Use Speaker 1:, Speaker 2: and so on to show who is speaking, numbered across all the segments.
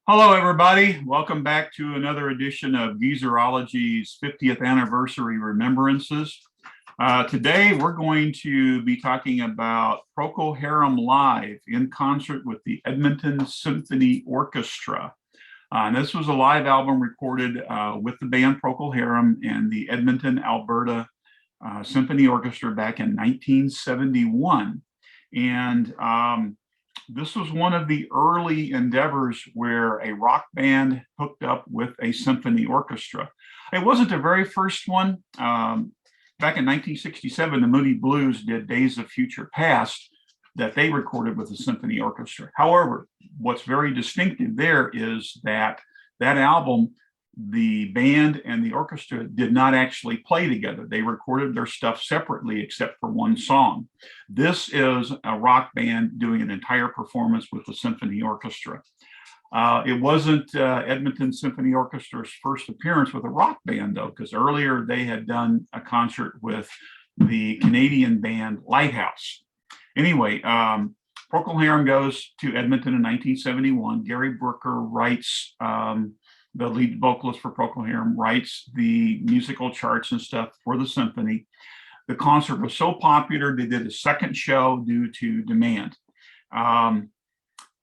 Speaker 1: Hello, everybody. Welcome back to another edition of Geezerology's 50th anniversary remembrances. Today, we're going to be talking about Procol Harum live in concert with the Edmonton Symphony Orchestra. And this was a live album recorded with the band Procol Harum and the Edmonton, Alberta Symphony Orchestra back in 1971. And this was one of the early endeavors where a rock band hooked up with a symphony orchestra. It wasn't the very first one. Back in 1967, the Moody Blues did Days of Future Past that they recorded with the symphony orchestra. However, what's very distinctive there is that album, the band and the orchestra did not actually play together. They recorded their stuff separately except for one song. This is a rock band doing an entire performance with the symphony orchestra. It wasn't Edmonton Symphony Orchestra's first appearance with a rock band, though, because earlier they had done a concert with the Canadian band Lighthouse. Anyway, Procol Harum goes to Edmonton in 1971. Gary Brooker writes the lead vocalist for Procol Harum, writes the musical charts and stuff for the symphony. The concert was so popular, they did a second show due to demand.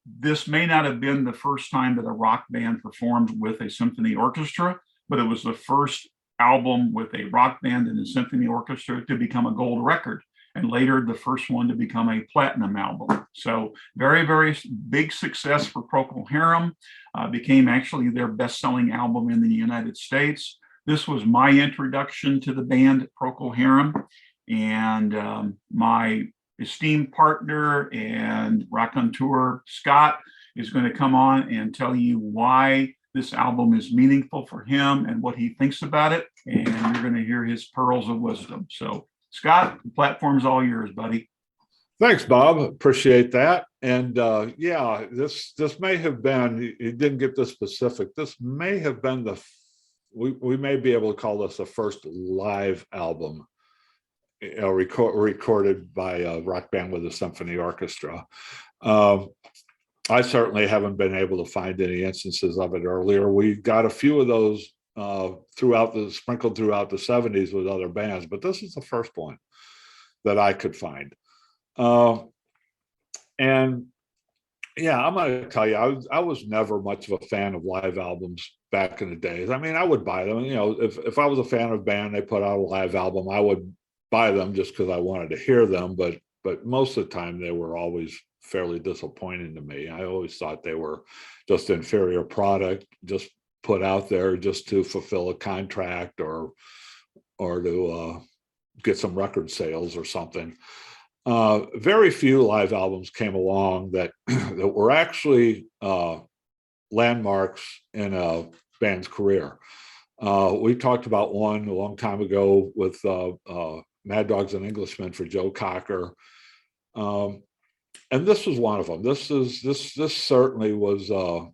Speaker 1: This may not have been the first time that a rock band performed with a symphony orchestra, but it was the first album with a rock band and a symphony orchestra to become a gold record, and later the first one to become a platinum album. So very, very big success for Procol Harum. Became actually their best-selling album in the United States. This was my introduction to the band Procol Harum, and my esteemed partner and raconteur, Scott, is going to come on and tell you why this album is meaningful for him and what he thinks about it, and you're going to hear his pearls of wisdom. So, Scott, the platform's all yours, buddy.
Speaker 2: Thanks, Bob. Appreciate that. And yeah, this may have been, you didn't get this specific, this may have been we may be able to call this the first live album recorded by a rock band with a symphony orchestra. I certainly haven't been able to find any instances of it earlier. We got a few of those sprinkled throughout the 70s with other bands, but this is the first one that I could find. And yeah, I'm going to tell you, I was never much of a fan of live albums back in the days. I mean, I would buy them. You know, if I was a fan of a band, they put out a live album, I would buy them just because I wanted to hear them. But most of the time, they were always fairly disappointing to me. I always thought they were just inferior product, just put out there just to fulfill a contract or to get some record sales or something. Very few live albums came along that that were actually landmarks in a band's career. We talked about one a long time ago with Mad Dogs and Englishmen for Joe Cocker, and this was one of them. This certainly was a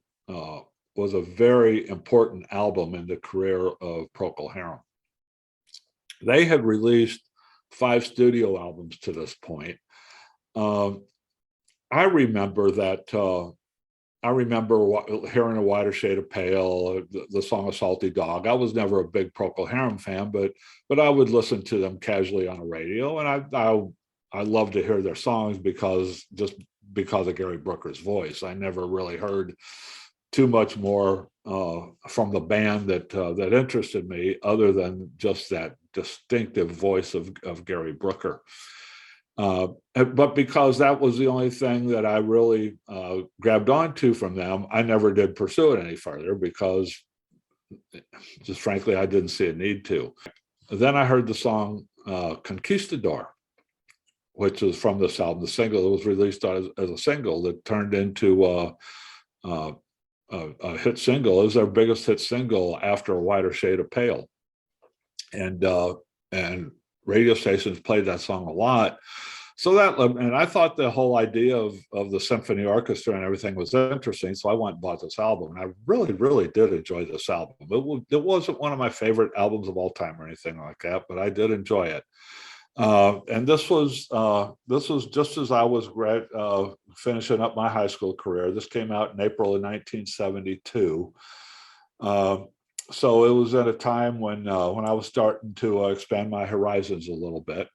Speaker 2: very important album in the career of Procol Harum. They had released 5 studio albums to this point. I remember hearing A Wider Shade of Pale, the song of Salty Dog. I was never a big Procol Harum fan, but I would listen to them casually on the radio, and I loved to hear their songs because of Gary Brooker's voice. I never really heard too much more from the band that interested me, other than just that distinctive voice of Gary Brooker. But because that was the only thing that I really grabbed onto from them, I never did pursue it any further because, just frankly, I didn't see a need to. Then I heard the song Conquistador, which was from this album, the single that was released as a single that turned into a hit single. It was their biggest hit single after A Wider Shade of Pale. And radio stations played that song a lot. So and I thought the whole idea of the symphony orchestra and everything was interesting. So I went and bought this album, and I really, really did enjoy this album. It wasn't one of my favorite albums of all time or anything like that, but I did enjoy it. And this was just as I was finishing up my high school career. This came out in April of 1972. So it was at a time when I was starting to expand my horizons a little bit,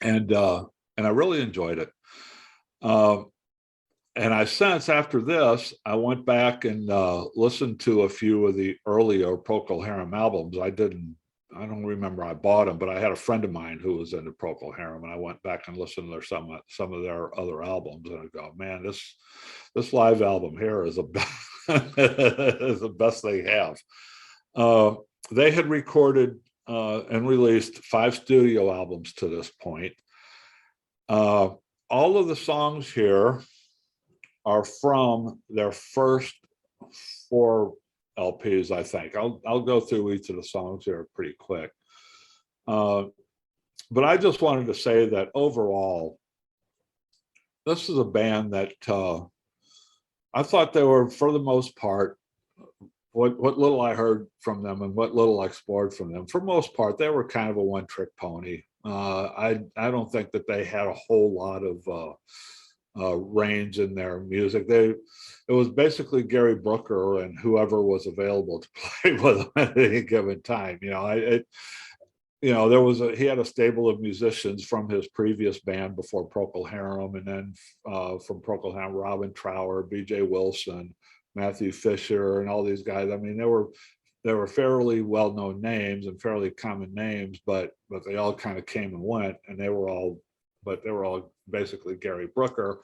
Speaker 2: and I really enjoyed it. And I since after this, I went back and listened to a few of the earlier Procol Harum albums. I don't remember I bought them, but I had a friend of mine who was into Procol Harum, and I went back and listened to some of their other albums, and I go, man, this live album here is is the best they have. They had recorded and released 5 studio albums to this point. All of the songs here are from their first 4 LPs, I think. I'll go through each of the songs here pretty quick. But I just wanted to say that overall, this is a band that I thought they were, for the most part, what little I heard from them and what little I explored from them, for most part, they were kind of a one-trick pony. I don't think that they had a whole lot of range in their music. It was basically Gary Brooker and whoever was available to play with them at any given time. He had a stable of musicians from his previous band before Procol Harum, and then from Procol Harum, Robin Trower, B.J. Wilson, Matthew Fisher, and all these guys. I mean, they were fairly well-known names and fairly common names, but they all kind of came and went, and they were all basically Gary Brooker.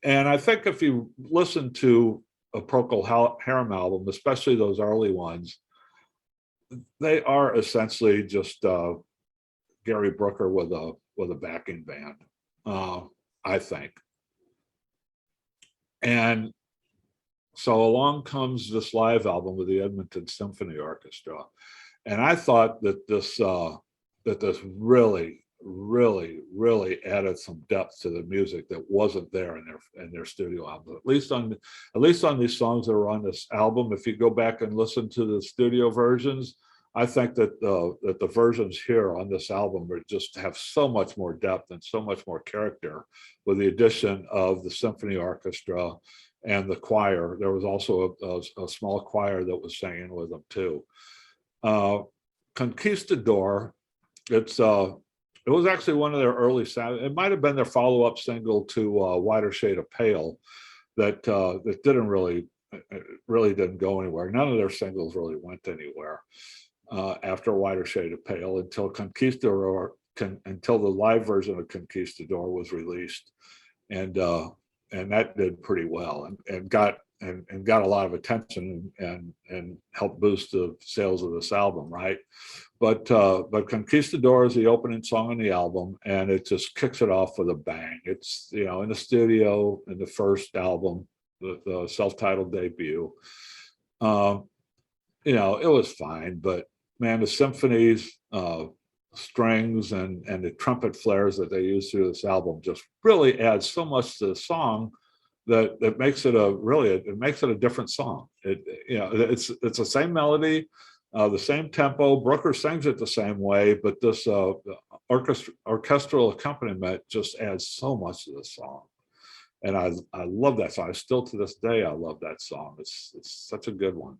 Speaker 2: And I think if you listen to a Procol Harum album, especially those early ones, they are essentially just Gary Brooker with a backing band, I think. And so along comes this live album with the Edmonton Symphony Orchestra, and I thought that this really added some depth to the music that wasn't there in their studio album. At least on these songs that are on this album. If you go back and listen to the studio versions, I think that the versions here on this album just have so much more depth and so much more character, with the addition of the symphony orchestra and the choir. There was also a small choir that was singing with them too. Conquistador, it was actually one of their early sound. It might have been their follow-up single to Wider Shade of Pale that didn't really didn't go anywhere. None of their singles really went anywhere after Wider Shade of Pale until until the live version of Conquistador was released, and that did pretty well and got a lot of attention and helped boost the sales of this album, right? But Conquistador is the opening song on the album, and it just kicks it off with a bang. It's, in the studio, in the first album, the self-titled debut. It was fine, but man, the symphonies, strings, and the trumpet flares that they use through this album just really add so much to the song that makes it a different song. It's the same melody, the same tempo. Brooker sings it the same way, but this orchestral accompaniment just adds so much to the song. And I love that song. Still to this day, I love that song. It's such a good one.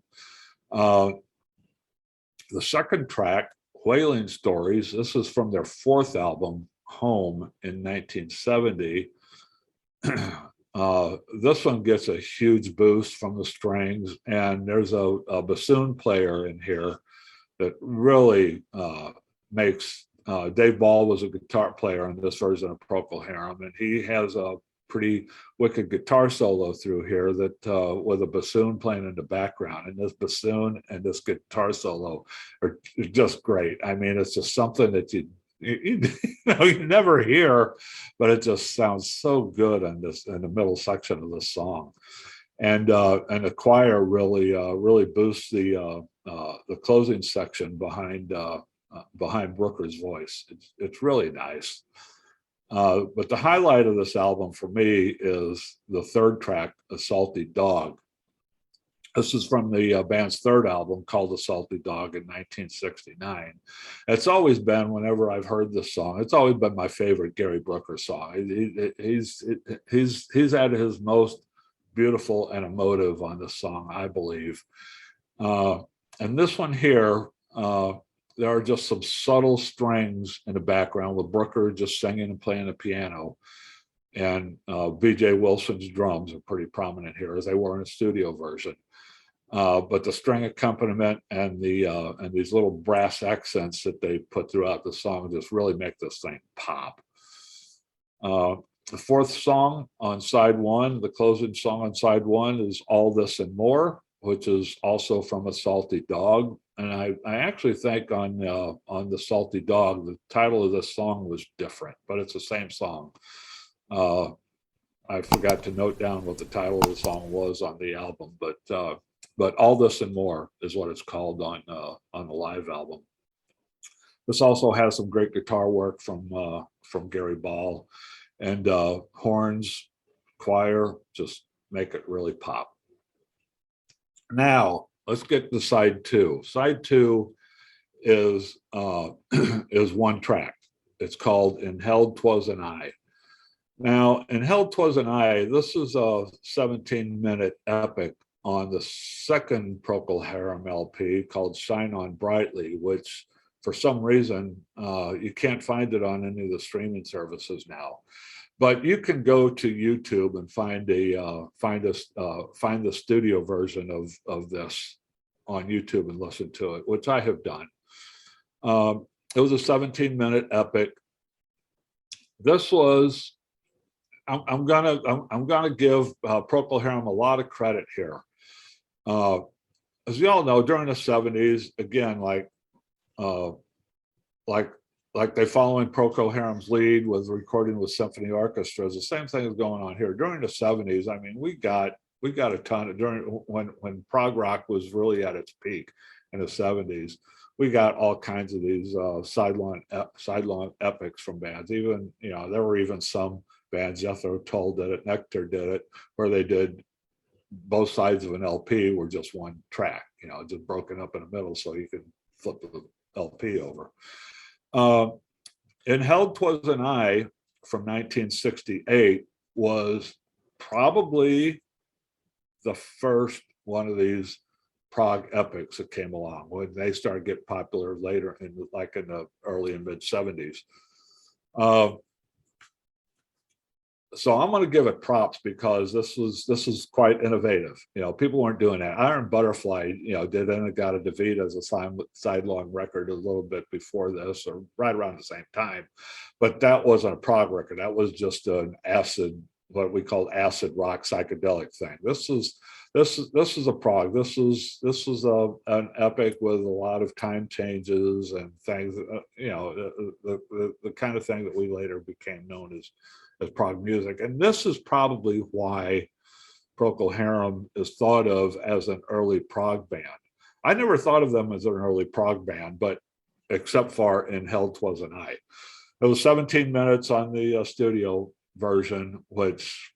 Speaker 2: The second track, Whaling Stories, this is from their 4th album, Home, in 1970. This one gets a huge boost from the strings, and there's a bassoon player in here that really makes Dave Ball was a guitar player on this version of Procol Harum, and he has a pretty wicked guitar solo through here that with a bassoon playing in the background, and this bassoon and this guitar solo are just great. I mean, it's just something that you never hear, but it just sounds so good in the middle section of the song, and the choir really boosts the closing section behind Brooker's voice. It's really nice. But the highlight of this album for me is the 3rd track, A Salty Dog. This is from the band's third album called The Salty Dog in 1969. It's always been, whenever I've heard this song, it's always been my favorite Gary Brooker song. He's at his most beautiful and emotive on this song, I believe. And this one here, there are just some subtle strings in the background with Brooker just singing and playing the piano. And B.J. Wilson's drums are pretty prominent here, as they were in the studio version. But the string accompaniment and these little brass accents that they put throughout the song just really make this thing pop. The fourth song on side one, the closing song on side one, is All This and More, which is also from A Salty Dog. And I actually think on The Salty Dog, the title of this song was different, but it's the same song. I forgot to note down what the title of the song was on the album, but All This and More is what it's called on the live album. This also has some great guitar work from Gary Ball, and horns, choir, just make it really pop. Now let's get to side two. Side two is is one track. It's called "In Hell 'Twas an I." Now, "In Hell 'Twas an I," this is a 17-minute epic on the second Procol Harum LP called "Shine On Brightly," which for some reason you can't find it on any of the streaming services now. But you can go to YouTube and find the studio version of this on YouTube and listen to it, which I have done. It was a 17-minute epic. This was, I'm gonna give Procol Harum a lot of credit here. As you all know, during the 70s, again, like they following Procol Harum's lead with recording with symphony orchestras, the same thing is going on here. During the 70s, I mean, we got a ton of, during when prog rock was really at its peak in the 70s, we got all kinds of these sidelong epics from bands. Even, there were even some bands, Jethro Tull did it, Nectar did it, where they did both sides of an LP were just one track, just broken up in the middle so you could flip the LP over. In Hell 'Twas an I from 1968 was probably the first one of these prog epics that came along when they started getting popular later in the early and mid 70s. So I'm going to give it props because this is quite innovative. People weren't doing that. Iron Butterfly, did and got a David as a sidelong record a little bit before this, or right around the same time, but that wasn't a prog record. That was just an what we call acid rock psychedelic thing. This is a prog. This is an epic with a lot of time changes and things. The kind of thing that we later became known as prog music. And this is probably why Procol Harum is thought of as an early prog band. I never thought of them as an early prog band, but except for "In Hell 'Twas an I." It was 17 minutes on the studio version, which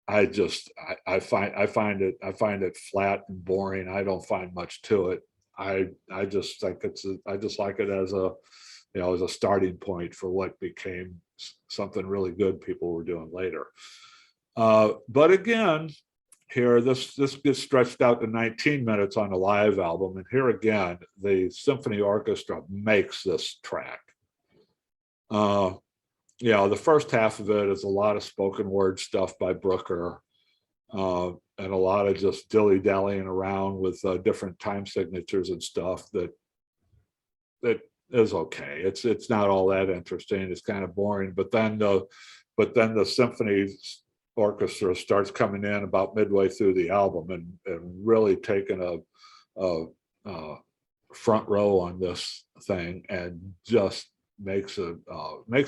Speaker 2: I find it flat and boring. I don't find much to it. I just think I just like it as a starting point for what became something really good people were doing later. But again, here this gets stretched out to 19 minutes on the live album, and here again the symphony orchestra makes this track. The first half of it is a lot of spoken word stuff by Brooker, and a lot of just dilly-dallying around with different time signatures and stuff that is okay. It's not all that interesting. It's kind of boring. But then the symphony orchestra starts coming in about midway through the album and really taking a front row on this thing and just makes a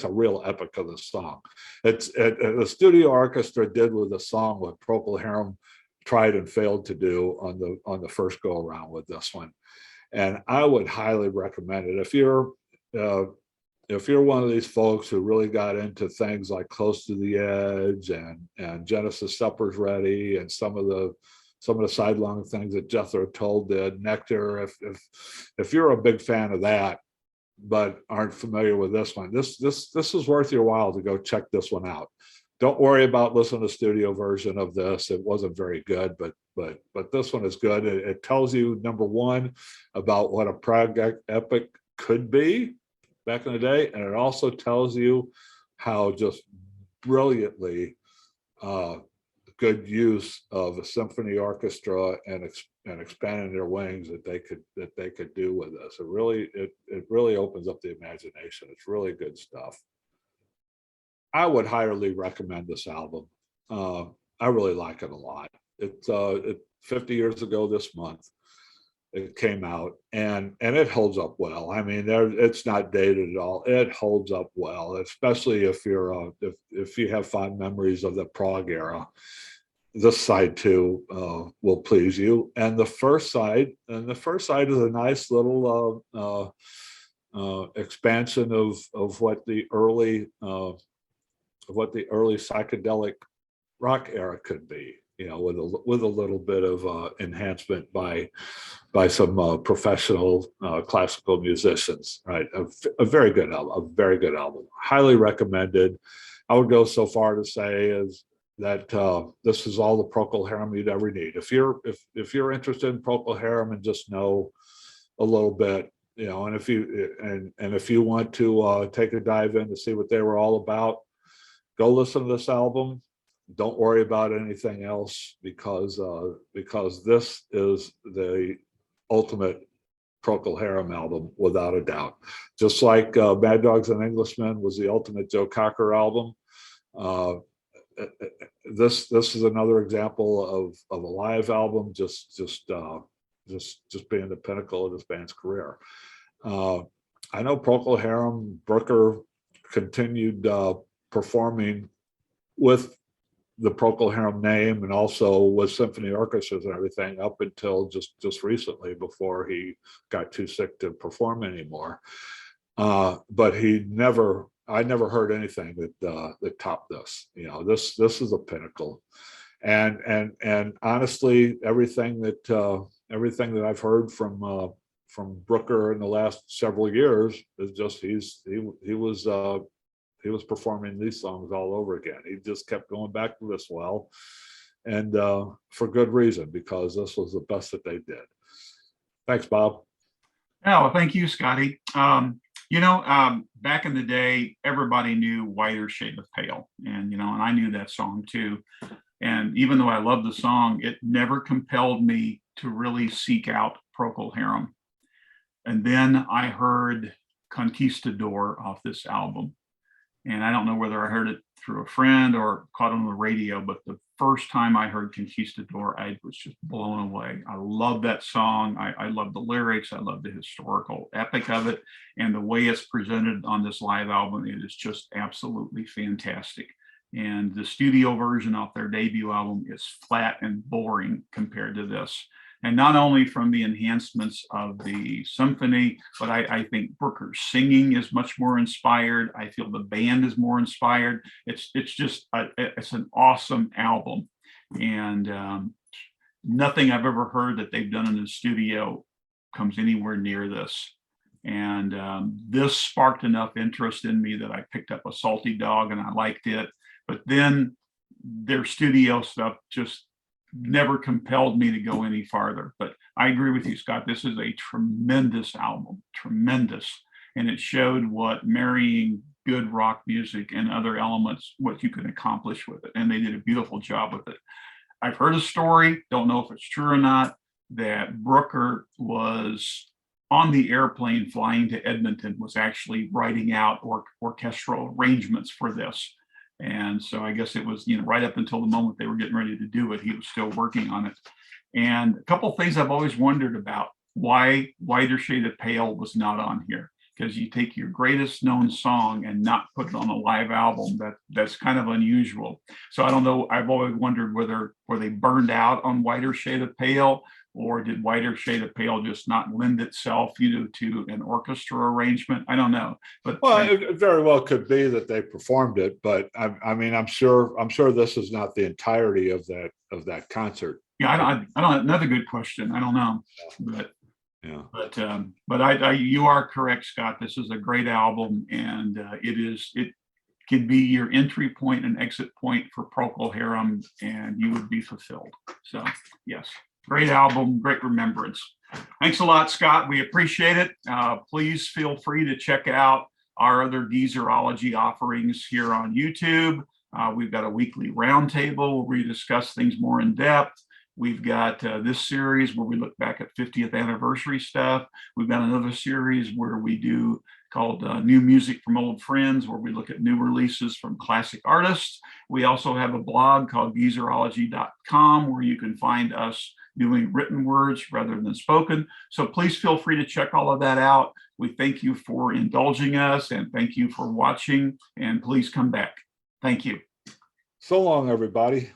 Speaker 2: real epic of the song. The studio orchestra did with the song what Procol Harum tried and failed to do on the first go around with this one. And I would highly recommend it if you're one of these folks who really got into things like Close to the Edge and Genesis Supper's Ready and some of the some of the sidelong things that Jethro Tull did, Nectar. If you're a big fan of that, but aren't familiar with this one, this is worth your while to go check this one out. Don't worry about listening to the studio version of this. It wasn't very good, but this one is good. It tells you, number one, about what a prog epic could be back in the day, and it also tells you how just brilliantly good use of a symphony orchestra and expanding their wings that they could do with this. It really opens up the imagination. It's really good stuff. I would highly recommend this album. I really like it a lot. It's 50 years ago this month it came out, and it holds up well. I mean, it's not dated at all. It holds up well, especially if you're if you have fond memories of the prog era. This side too will please you. And the first side is a nice little expansion of what the early psychedelic rock era could be, with a little bit of enhancement by some professional classical musicians, right? A very good album, highly recommended. I would go so far to say is that this is all the Procol Harum you'd ever need. If you're interested in Procol Harum and just know a little bit, and if you want to take a dive in to see what they were all about, go listen to this album. Don't worry about anything else, because this is the ultimate Procol Harum album without a doubt. Just like Mad Dogs and Englishmen was the ultimate Joe Cocker album. This is another example of a live album, just being the pinnacle of this band's career. I know Procol Harum, Brooker continued performing with the Procol Harum name and also with symphony orchestras and everything up until just recently, before he got too sick to perform anymore. But I never heard anything that topped this. This is a pinnacle, and honestly, everything that I've heard from Brooker in the last several years is just he was performing these songs all over again. He just kept going back to this well, and for good reason, because this was the best that they did. Thanks, Bob.
Speaker 1: Yeah, well, thank you, Scotty. Back in the day, everybody knew Whiter Shade of Pale, and I knew that song too. And even though I love the song, it never compelled me to really seek out Procol Harum. And then I heard Conquistador off this album. And I don't know whether I heard it through a friend or caught it on the radio, but the first time I heard Conquistador, I was just blown away. I love that song. I love the lyrics. I love the historical epic of it. And the way it's presented on this live album, it is just absolutely fantastic. And the studio version of their debut album is flat and boring compared to this. And not only from the enhancements of the symphony, but I think Brooker's singing is much more inspired. I feel the band is more inspired. It's just it's an awesome album, and nothing I've ever heard that they've done in the studio comes anywhere near this. And this sparked enough interest in me that I picked up a Salty Dog and I liked it. But then their studio stuff just never compelled me to go any farther. But I agree with you, Scott. This is a tremendous album, tremendous. And it showed what marrying good rock music and other elements, what you can accomplish with it. And they did a beautiful job with it. I've heard a story, don't know if it's true or not, that Brooker was on the airplane flying to Edmonton, was actually writing out orchestral arrangements for this. And so I guess it was, right up until the moment they were getting ready to do it, he was still working on it. And a couple of things I've always wondered about, why Whiter Shade of Pale was not on here. Because you take your greatest known song and not put it on a live album, that's kind of unusual. So I don't know, I've always wondered were they burned out on Whiter Shade of Pale, or did Whiter Shade of Pale just not lend itself, to an orchestra arrangement? I don't know. But
Speaker 2: it very well could be that they performed it, but I'm sure this is not the entirety of that concert.
Speaker 1: Yeah, I don't. Another good question. I don't know, but
Speaker 2: Yeah.
Speaker 1: you are correct, Scott. This is a great album, and it can be your entry point and exit point for Procol Harum, and you would be fulfilled. So yes, great album, great remembrance. Thanks a lot, Scott. We appreciate it. Please feel free to check out our other Geezerology offerings here on YouTube. We've got a weekly roundtable where we discuss things more in depth. We've got this series where we look back at 50th anniversary stuff. We've got another series where we do called New Music from Old Friends, where we look at new releases from classic artists. We also have a blog called Geezerology.com where you can find us doing written words rather than spoken. So please feel free to check all of that out. We thank you for indulging us and thank you for watching, and please come back. Thank you.
Speaker 2: So long, everybody.